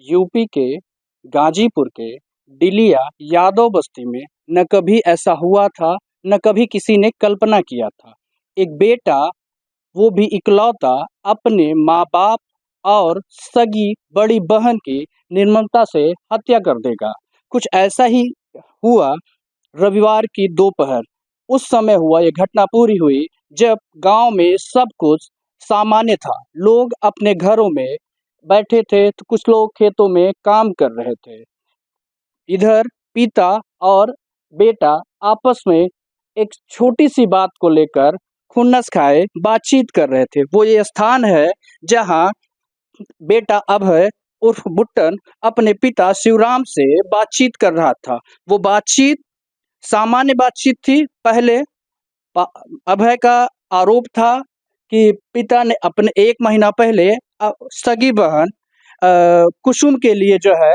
UP के गाजीपुर के D'Elia Yadav बस्ती में न कभी ऐसा हुआ था, न कभी किसी ने कल्पना किया था। एक बेटा, वो भी इकलौता, अपने माँ-बाप और सगी बड़ी बहन की निर्ममता से हत्या कर देगा। कुछ ऐसा ही हुआ रविवार की दोपहर। उस समय हुआ, ये घटना पूरी हुई जब गांव में सब कुछ सामान्य था। लोग अपने घरों में बैठे थे तो कुछ लोग खेतों में काम कर रहे थे। इधर पिता और बेटा आपस में एक छोटी सी बात को लेकर खुन्नस खाए बातचीत कर रहे थे। वो ये स्थान है जहाँ बेटा अभय उर्फ बुट्टन अपने पिता शिवराम से बातचीत कर रहा था। वो बातचीत सामान्य बातचीत थी। पहले अभय का आरोप था कि पिता ने अपने 1 महीना पहले सगी बहन कुसुम के लिए जो है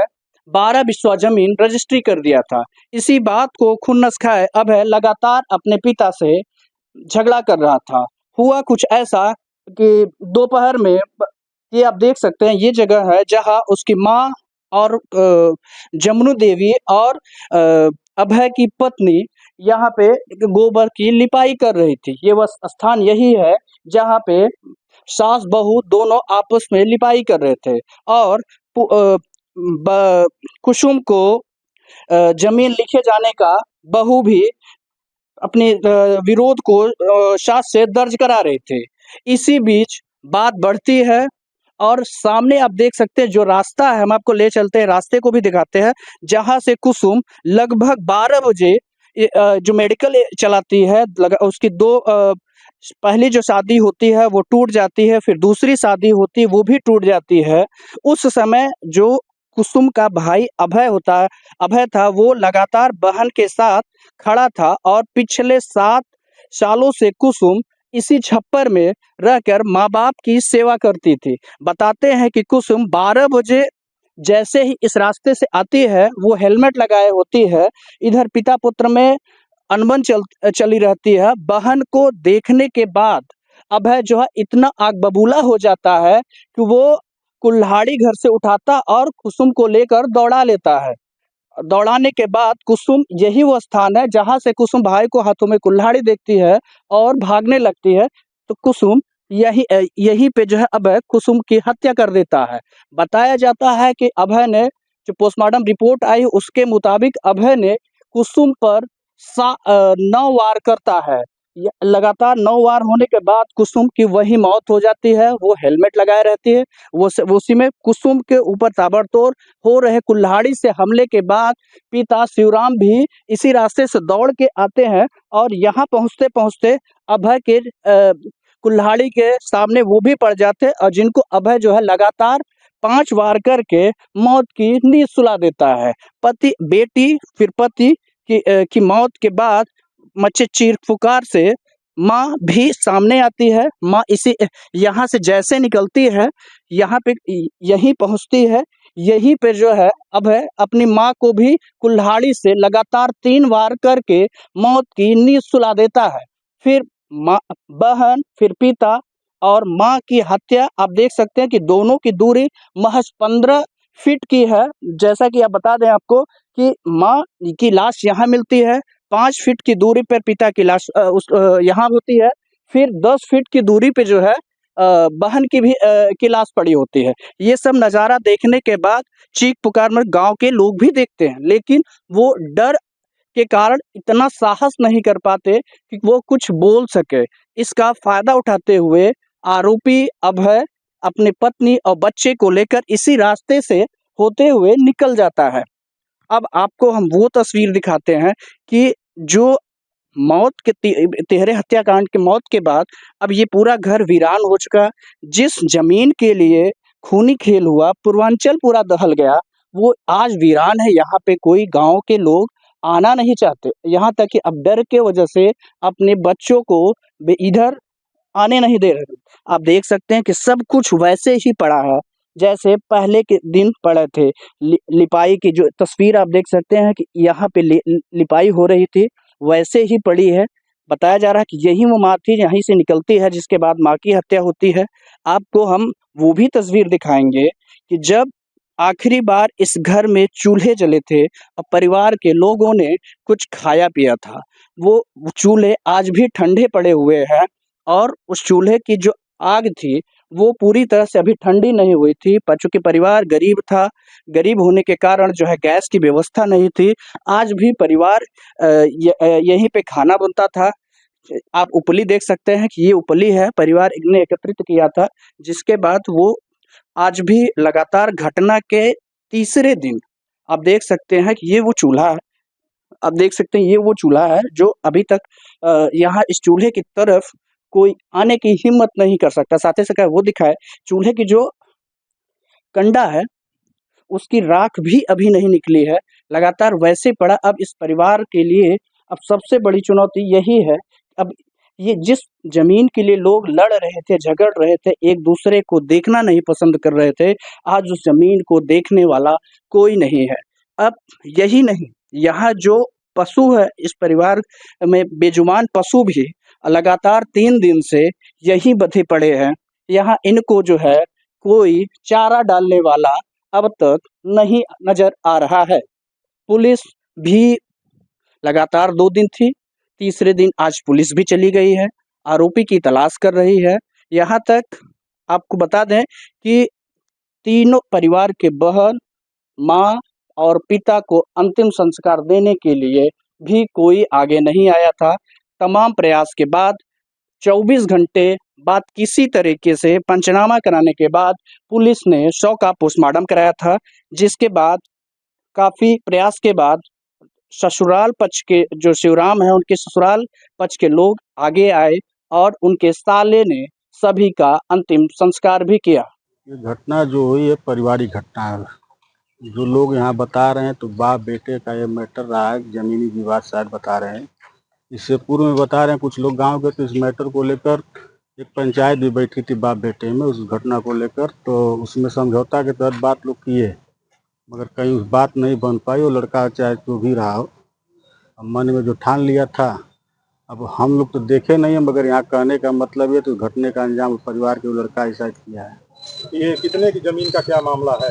12 बिस्वा जमीन रजिस्ट्री कर दिया था। इसी बात को खुन्नस खाए अभय लगातार अपने पिता से झगड़ा कर रहा था। हुआ कुछ ऐसा कि दोपहर में ये आप देख सकते हैं, ये जगह है जहाँ उसकी माँ और जमुनू देवी और अभय की पत्नी यहाँ पे गोबर की लिपाई कर रही थी। ये वह स्थान यही है जहाँ पे सास बहू दोनों आपस में लिपाई कर रहे थे और कुसुम को जमीन लिखे जाने का बहू भी अपने विरोध को सास से दर्ज करा रहे थे। इसी बीच बात बढ़ती है और सामने आप देख सकते हैं जो रास्ता है, हम आपको ले चलते हैं, रास्ते को भी दिखाते हैं, जहाँ से कुसुम लगभग 12 बजे जो मेडिकल चलाती है, उसकी दो पहली जो शादी होती है वो टूट जाती है, फिर दूसरी शादी होती है वो भी टूट जाती है। उस समय जो कुसुम का भाई अभय था, वो लगातार बहन के साथ खड़ा था और पिछले 7 सालों से कुसुम इसी छप्पर में रहकर माँ-बाप की सेवा करती थी। बताते हैं कि कुसुम 12 बजे जैसे ही इस रास्ते से आती है, वो हेलमेट लगाए होती है। इधर पिता पुत्र में अनबन चली रहती है। बहन को देखने के बाद अभय जो है इतना आग बबूला हो जाता है कि वो कुल्हाड़ी घर से उठाता और कुसुम को लेकर दौड़ा लेता है। दौड़ाने के बाद कुसुम, यही वो स्थान है जहाँ से कुसुम भाई को हाथों में कुल्हाड़ी देखती है और भागने लगती है। तो कुसुम यहीं पे जो है अभय कुसुम की हत्या कर देता है। बताया जाता है कि अभय ने, जो पोस्टमार्टम रिपोर्ट आई उसके मुताबिक अभय ने कुसुम पर 9 वार करता है। लगातार 9 वार होने के बाद कुसुम की वही मौत हो जाती है। वो हेलमेट लगाए रहती है। वो उसी में कुसुम के ऊपर ताबड़तोड़ हो रहे कुल्हाड़ी से हमले के बाद पिता शिवराम भी इसी रास्ते से दौड़ के आते हैं और यहाँ पहुँचते पहुँचते अभय के कुल्हाड़ी के सामने वो भी पड़ जाते हैं और जिनको अभय जो है लगातार 5 वार करके मौत की नींद सुला देता है। बेटी फिर पति की मौत के बाद मचे चीख पुकार से माँ भी सामने आती है। माँ इसी यहाँ से जैसे निकलती है, यहाँ पे यहीं पहुँचती है। यहीं पे जो है अभय अपनी माँ को भी कुल्हाड़ी से लगातार 3 वार करके मौत की नींद सुला देता है। फिर माँ, बहन, फिर पिता और माँ की हत्या आप देख सकते हैं कि दोनों की दूरी महज 15 फीट की है। जैसा कि आप बता दें आपको कि माँ की लाश यहाँ मिलती है, 5 फीट की दूरी पर पिता की लाश यहाँ होती है, फिर 10 फीट की दूरी पे जो है बहन की लाश पड़ी होती है। ये सब नज़ारा देखने के बाद चीख पुकार में गांव के लोग भी देखते हैं, लेकिन वो डर के कारण इतना साहस नहीं कर पाते कि वो कुछ बोल सके। इसका फायदा उठाते हुए आरोपी अभय अपनी पत्नी और बच्चे को लेकर इसी रास्ते से होते हुए निकल जाता है। अब आपको हम वो तस्वीर दिखाते हैं कि जो मौत के तिहरे हत्याकांड के मौत के बाद अब ये पूरा घर वीरान हो चुका। जिस जमीन के लिए खूनी खेल हुआ, पूर्वांचल पूरा दहल गया, वो आज वीरान है। यहाँ पे कोई गांव के लोग आना नहीं चाहते। यहाँ तक कि अब डर के वजह से अपने बच्चों को इधर आने नहीं दे रहे। आप देख सकते हैं कि सब कुछ वैसे ही पड़ा है जैसे पहले के दिन पड़े थे। लिपाई की जो तस्वीर आप देख सकते हैं कि यहाँ पे लिपाई हो रही थी, वैसे ही पड़ी है। बताया जा रहा है कि यही वो माँ थी, यहीं से निकलती है, जिसके बाद माँ की हत्या होती है। आपको हम वो भी तस्वीर दिखाएँगे कि जब आखिरी बार इस घर में चूल्हे जले थे और परिवार के लोगों ने कुछ खाया-पिया था। वो चूल्हे आज भी ठंडे पड़े हुए हैं और उस चूल्हे की जो आग थी, वो पूरी तरह से अभी ठंडी नहीं हुई थी, पर चूँकि परिवार गरीब था, गरीब होने के कारण जो है गैस की व्यवस्था नहीं थी। आज भी परिवार यहीं पे खाना बनता था। आप उपली देख सकते हैं कि ये उपली है, परिवार ने एकत्रित किया था, जिसके बाद वो आज भी लगातार घटना के तीसरे दिन आप देख सकते हैं कि ये वो चूल्हा है। आप देख सकते हैं ये वो चूल्हा है जो अभी तक यहाँ इस चूल्हे की तरफ कोई आने की हिम्मत नहीं कर सकता। साथ ही साथ वो दिखाए चूल्हे की जो कंडा है उसकी राख भी अभी नहीं निकली है, लगातार वैसे ही पड़ा। अब इस परिवार के लिए अब सबसे बड़ी चुनौती यही है, अब ये जिस ज़मीन के लिए लोग लड़ रहे थे, झगड़ रहे थे, एक-दूसरे को देखना नहीं पसंद कर रहे थे, आज उस ज़मीन को देखने वाला कोई नहीं है। अब यही नहीं, यहाँ जो पशु है इस परिवार में बेजुबान पशु भी लगातार 3 दिन से यहीं बँधे पड़े हैं। यहाँ इनको जो है कोई चारा डालने वाला अब तक नहीं नज़र आ रहा है। पुलिस भी लगातार 2 दिन थी, तीसरे दिन आज पुलिस भी चली गई है, आरोपी की तलाश कर रही है। यहाँ तक आपको बता दें कि तीनों परिवार के बहन, माँ और पिता को अंतिम संस्कार देने के लिए भी कोई आगे नहीं आया था। तमाम प्रयास के बाद 24 घंटे बाद किसी तरीके से पंचनामा कराने के बाद पुलिस ने शव का पोस्टमार्टम कराया था, जिसके बाद काफ़ी प्रयास के बाद ससुराल पक्ष के जो शिवराम हैं, उनके ससुराल पक्ष के लोग आगे आए और उनके साले ने सभी का अंतिम संस्कार भी किया। ये घटना जो हुई है पारिवारिक घटना है। जो लोग यहाँ बता रहे हैं तो बाप बेटे का ये मैटर रहा है, जमीनी विवाद शायद बता रहे हैं। इससे पूर्व में बता रहे हैं कुछ लोग गांव के, तो इस मैटर को लेकर एक पंचायत भी बैठी थी बाप बेटे में उस घटना को लेकर, तो उसमें समझौता के तहत बात लोग किए, मगर कहीं उस बात नहीं बन पाई। वो लड़का चाहे जो भी रहा हो, अब मन में जो ठान लिया था, अब हम लोग तो देखे नहीं है, मगर यहाँ कहने का मतलब ये तो घटने का अंजाम परिवार के वो लड़का ऐसा किया है। ये कितने की जमीन का क्या मामला है?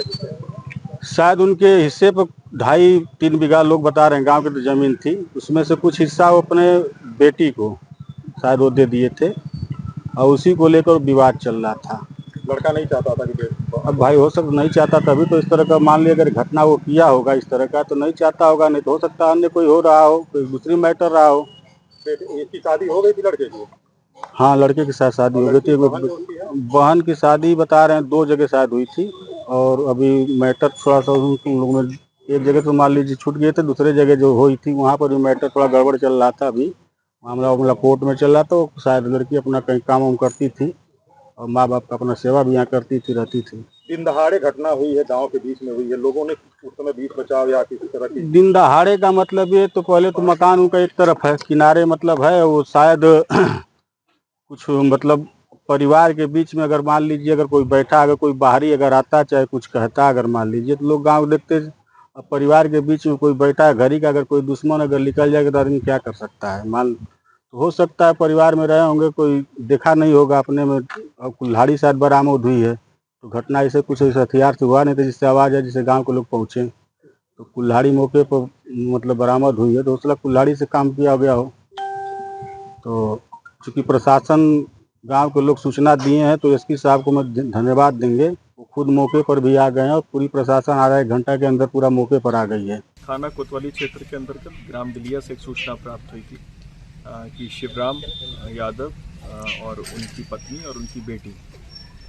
शायद उनके हिस्से पर 2.5-3 बीघा लोग बता रहे हैं, गांव की तो ज़मीन थी, उसमें से कुछ हिस्सा वो अपने बेटी को शायद वो दे दिए थे और उसी को लेकर विवाद चल रहा था। लड़का नहीं चाहता था कि अब भाई हो सकता नहीं चाहता, तभी तो इस तरह का मान लिया, अगर घटना वो किया होगा इस तरह का तो नहीं चाहता होगा, नहीं तो हो सकता अन्य कोई हो रहा हो, कोई दूसरी मैटर रहा हो। इसकी शादी हो गई थी लड़के की? हाँ, लड़के के साथ शादी हो गई थी। बहन की शादी बता रहे हैं 2 जगह शायद हुई थी, और अभी मैटर थोड़ा सा उन लोगों में एक जगह तो मान लीजिए छूट गए थे, दूसरे जगह जो हुई थी वहाँ पर भी मैटर थोड़ा गड़बड़ चल रहा था। अभी मामला कोर्ट में चल रहा था। शायद लड़की अपना कहीं काम वाम करती थी और माँ बाप का अपना सेवा भी यहाँ करती थी, रहती थी। दिन दहाड़े घटना हुई है, गांव के बीच में हुई है, लोगों ने उस समय बीच बचाव या किसी तरह की? दिन दहाड़े का मतलब ये तो पहले तो मकान उनका एक तरफ है, किनारे मतलब है वो शायद कुछ मतलब परिवार के बीच में अगर मान लीजिए अगर कोई बैठा, अगर कोई बाहरी अगर आता चाहे कुछ कहता, अगर मान लीजिए तो लोग गांव देखते। अब परिवार के बीच में कोई बैठा है, घर ही का अगर कोई दुश्मन अगर निकल जाएगा तो आदमी क्या कर सकता है। मान तो हो सकता है परिवार में रहे होंगे, कोई देखा नहीं होगा अपने में, और कुल्हाड़ी शायद बरामद हुई है, तो घटना ऐसे कुछ ऐसे हथियार से हुआ नहीं था जिससे आवाज़ है जिससे गाँव के लोग पहुँचे, तो कुल्हाड़ी मौके पर मतलब बरामद हुई है, तो उसला कुल्हाड़ी से काम किया गया हो। तो चूँकि प्रशासन गांव के लोग सूचना दिए हैं, तो एसपी साहब को मैं धन्यवाद देंगे, वो खुद मौके पर भी आ गए हैं और पूरी प्रशासन आधा 1 घंटा के अंदर पूरा मौके पर आ गई है। थाना कोतवाली क्षेत्र के अंतर्गत ग्राम दिलिया से एक सूचना प्राप्त हुई थी कि शिवराम यादव और उनकी पत्नी और उनकी बेटी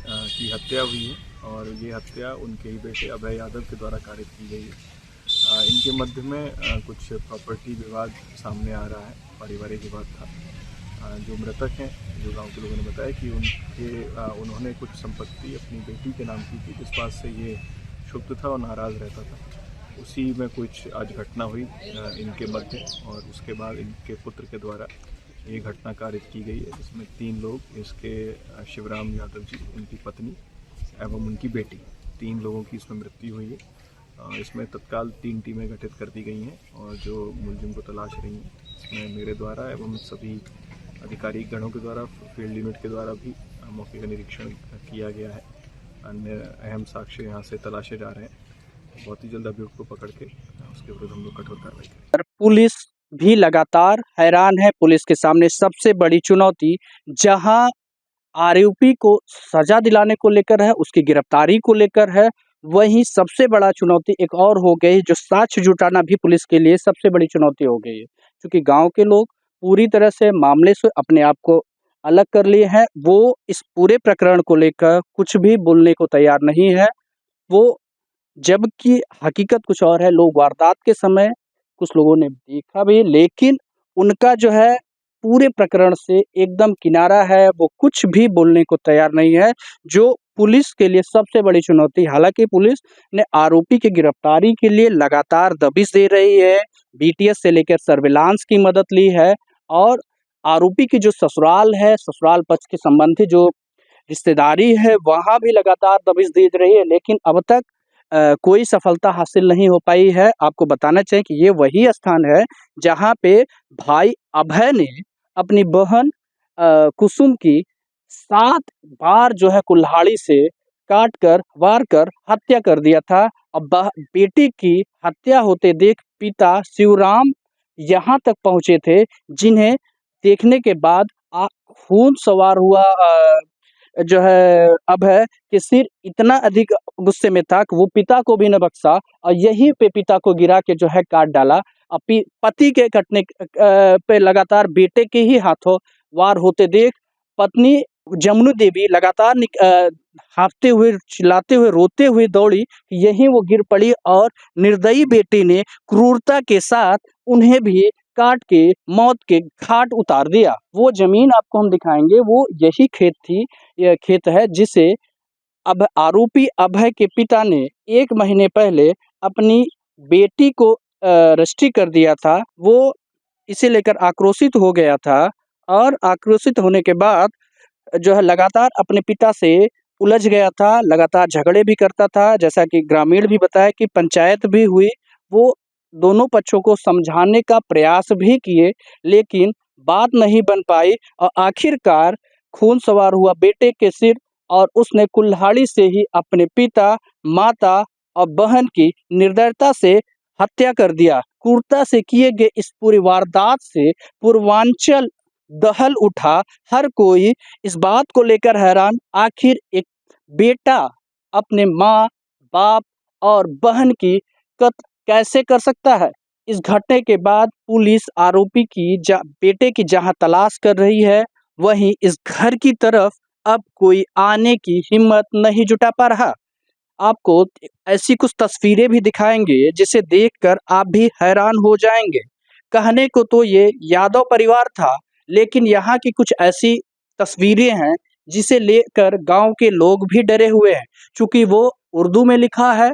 की हत्या हुई है, और ये हत्या उनके ही बेटे अभय यादव के द्वारा कारित की गई है। इनके मध्य में कुछ प्रॉपर्टी विवाद सामने आ रहा है, पारिवारिक विवाद था। जो मृतक हैं, जो गांव के लोगों ने बताया कि उन्होंने कुछ संपत्ति अपनी बेटी के नाम की थी, जिस बात से ये क्षुब्ध था और नाराज़ रहता था। उसी में कुछ आज घटना हुई इनके मध्य, और उसके बाद इनके पुत्र के द्वारा ये घटना कारित की गई है, जिसमें 3 लोग, इसके शिवराम यादव जी, उनकी पत्नी एवं उनकी बेटी, 3 लोगों की इसमें मृत्यु हुई है। इसमें तत्काल 3 टीमें गठित कर दी गई हैं और जो मुलजिम को तलाश रही हैं। इसमें मेरे द्वारा एवं सभी अधिकारी गणों के द्वारा, फील्ड यूनिट के द्वारा भी मौके का निरीक्षण किया गया है। अन्य अहम साक्ष्य यहाँ से तलाशे जा रहे हैं। बहुत ही जल्द अभियुक्त को पकड़ के उसके विरुद्ध हम लोग कठोर कार्रवाई करेंगे। पुलिस भी लगातार हैरान है। पुलिस के सामने सबसे बड़ी चुनौती जहां आरोपी को सजा दिलाने को लेकर है, उसकी गिरफ्तारी को लेकर है, वहीं सबसे बड़ा चुनौती एक और हो गई जो साक्ष्य जुटाना भी पुलिस के लिए सबसे बड़ी चुनौती हो गई है। क्योंकि गांव के लोग पूरी तरह से मामले से अपने आप को अलग कर लिए हैं। वो इस पूरे प्रकरण को लेकर कुछ भी बोलने को तैयार नहीं है। वो जबकि हकीकत कुछ और है। लोग वारदात के समय कुछ लोगों ने देखा भी, लेकिन उनका जो है पूरे प्रकरण से एकदम किनारा है। वो कुछ भी बोलने को तैयार नहीं है, जो पुलिस के लिए सबसे बड़ी चुनौती। हालांकि पुलिस ने आरोपी की गिरफ्तारी के लिए लगातार दबिश दे रही है, बीटीएस से लेकर सर्विलांस की मदद ली है और आरोपी की जो ससुराल है, ससुराल पक्ष के संबंधी जो रिश्तेदारी है, वहाँ भी लगातार दबिश दे रही है, लेकिन अब तक कोई सफलता हासिल नहीं हो पाई है। आपको बताना चाहिए कि ये वही स्थान है जहाँ पे भाई अभय ने अपनी बहन कुसुम की 7 बार जो है कुल्हाड़ी से काट कर, वार कर हत्या कर दिया था। अब बेटी की हत्या होते देख पिता शिवराम यहाँ तक पहुँचे थे, जिन्हें देखने के बाद खून सवार हुआ जो है अभय के सिर इतना अधिक गुस्से में था कि वो पिता को भी न बख्शा और यहीं पे पिता को गिरा के जो है काट डाला। पति के कटने पे लगातार बेटे के ही हाथों वार होते देख पत्नी जमुनी देवी लगातार हाँफते हुए, चिल्लाते हुए, रोते हुए दौड़ी। यहीं वो गिर पड़ी और निर्दयी बेटी ने क्रूरता के साथ उन्हें भी काट के मौत के घाट उतार दिया। वो जमीन आपको हम दिखाएंगे, वो यही खेत थी, यह खेत है जिसे अब आरोपी अभय के पिता ने 1 महीने पहले अपनी बेटी को रजिस्ट्री कर दिया था। वो इसे लेकर आक्रोशित हो गया था और आक्रोशित होने के बाद जो है लगातार अपने पिता से उलझ गया था, लगातार झगड़े भी करता था। जैसा कि ग्रामीण भी बताया कि पंचायत भी हुई, वो दोनों पक्षों को समझाने का प्रयास भी किए, लेकिन बात नहीं बन पाई और आखिरकार खून सवार हुआ बेटे के सिर और उसने कुल्हाड़ी से ही अपने पिता, माता और बहन की निर्दयता से हत्या कर दिया। क्रूरता से किए गए इस पूरी वारदात से पूर्वांचल दहल उठा। हर कोई इस बात को लेकर हैरान, आखिर एक बेटा अपने माँ, बाप और बहन की कत्ल कैसे कर सकता है। इस घटने के बाद पुलिस आरोपी की बेटे की जहां तलाश कर रही है, वहीं इस घर की तरफ अब कोई आने की हिम्मत नहीं जुटा पा रहा। आपको ऐसी कुछ तस्वीरें भी दिखाएंगे जिसे देखकर आप भी हैरान हो जाएंगे। कहने को तो ये यादव परिवार था, लेकिन यहाँ की कुछ ऐसी तस्वीरें हैं जिसे लेकर गांव के लोग भी डरे हुए हैं। चूंकि वो उर्दू में लिखा है,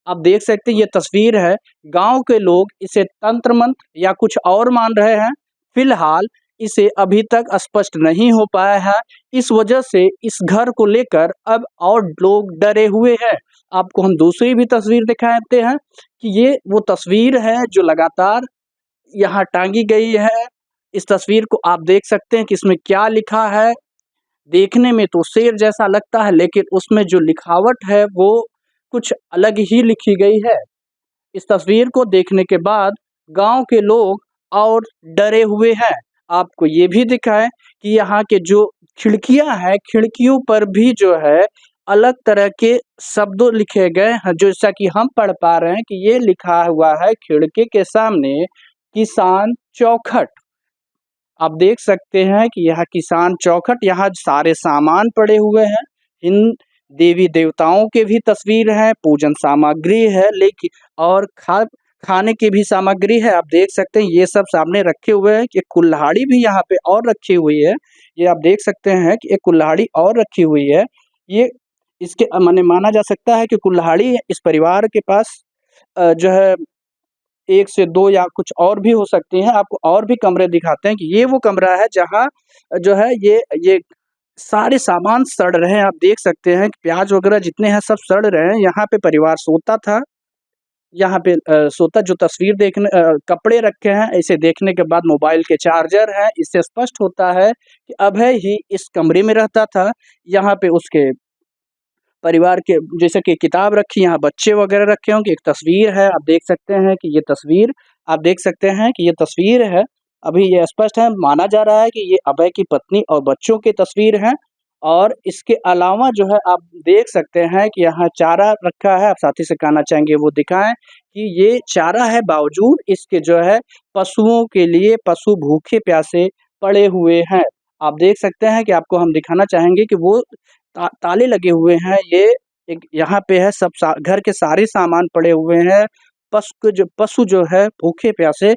आप देख सकते हैं ये तस्वीर है। गांव के लोग इसे तंत्र मंत्र या कुछ और मान रहे हैं। फिलहाल इसे अभी तक स्पष्ट नहीं हो पाया है। इस वजह से इस घर को लेकर अब और लोग डरे हुए हैं। आपको हम दूसरी भी तस्वीर दिखाते हैं कि ये वो तस्वीर है जो लगातार यहाँ टांगी गई है। इस तस्वीर को आप देख सकते हैं कि इसमें क्या लिखा है। देखने में तो शेर जैसा लगता है, लेकिन उसमें जो लिखावट है वो कुछ अलग ही लिखी गई है। इस तस्वीर को देखने के बाद गांव के लोग और डरे हुए हैं। आपको ये भी दिखाएं कि यहाँ के जो खिड़कियां हैं, खिड़कियों पर भी जो है अलग तरह के शब्द लिखे गए हैं, जैसा कि हम पढ़ पा रहे हैं कि ये लिखा हुआ है खिड़की के सामने किसान चौखट। आप देख सकते हैं कि यह किसान चौखट, यहाँ सारे सामान पड़े हुए हैं। इन देवी देवताओं के भी तस्वीर है, पूजन सामग्री है, लेकिन और खाने की भी सामग्री है। आप देख सकते हैं ये सब सामने रखे हुए हैं। कि कुल्हाड़ी भी यहाँ पे और रखी हुई है। ये आप देख सकते हैं कि एक कुल्हाड़ी और रखी हुई है। ये इसके माने माना जा सकता है कि कुल्हाड़ी इस परिवार के पास जो है 1 से 2 या कुछ और भी हो सकती हैं। आपको और भी कमरे दिखाते हैं कि ये वो कमरा है जहाँ जो है ये सारे सामान सड़ रहे हैं। आप देख सकते हैं कि प्याज वगैरह जितने हैं सब सड़ रहे हैं। यहाँ पे परिवार सोता था। यहाँ पे सोता जो तस्वीर कपड़े रखे हैं, इसे देखने के बाद मोबाइल के चार्जर हैं, इससे स्पष्ट होता है कि अभय ही इस कमरे में रहता था। यहाँ पे उसके परिवार के जैसे कि किताब रखी, यहाँ बच्चे वगैरह रखे होंगे, एक तस्वीर है, आप देख सकते हैं कि ये तस्वीर है। अभी ये स्पष्ट है, माना जा रहा है कि ये अभय की पत्नी और बच्चों की तस्वीर हैं और इसके अलावा जो है आप देख सकते हैं कि यहाँ चारा रखा है। आप साथी से कहना चाहेंगे वो दिखाएँ कि ये चारा है, बावजूद इसके जो है पशुओं के लिए पशु भूखे-प्यासे पड़े हुए हैं। आप देख सकते हैं कि आपको हम दिखाना चाहेंगे कि वो ताले लगे हुए हैं, ये एक यहाँ पे है, सब घर के सारे सामान पड़े हुए हैं। पशु जो है भूखे प्यासे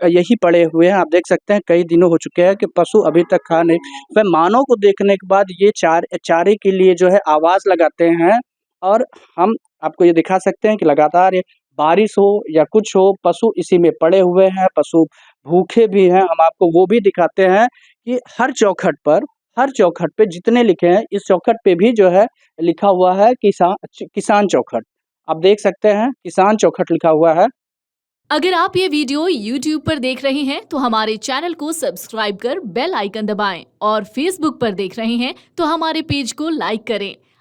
यही पड़े हुए हैं। आप देख सकते हैं कई दिनों हो चुके हैं कि पशु अभी तक खा नहीं। वह मानव को देखने के बाद ये चारे के लिए जो है आवाज़ लगाते हैं और हम आपको ये दिखा सकते हैं कि लगातार ये बारिश हो या कुछ हो, पशु इसी में पड़े हुए हैं, पशु भूखे भी हैं। हम आपको वो भी दिखाते हैं कि हर चौखट पे जितने लिखे हैं, इस चौखट पे भी जो है लिखा हुआ है किसान चौखट। आप देख सकते हैं किसान चौखट लिखा हुआ है। अगर आप ये वीडियो YouTube पर देख रहे हैं तो हमारे चैनल को सब्सक्राइब कर बेल आइकन दबाएं और Facebook पर देख रहे हैं तो हमारे पेज को लाइक करें।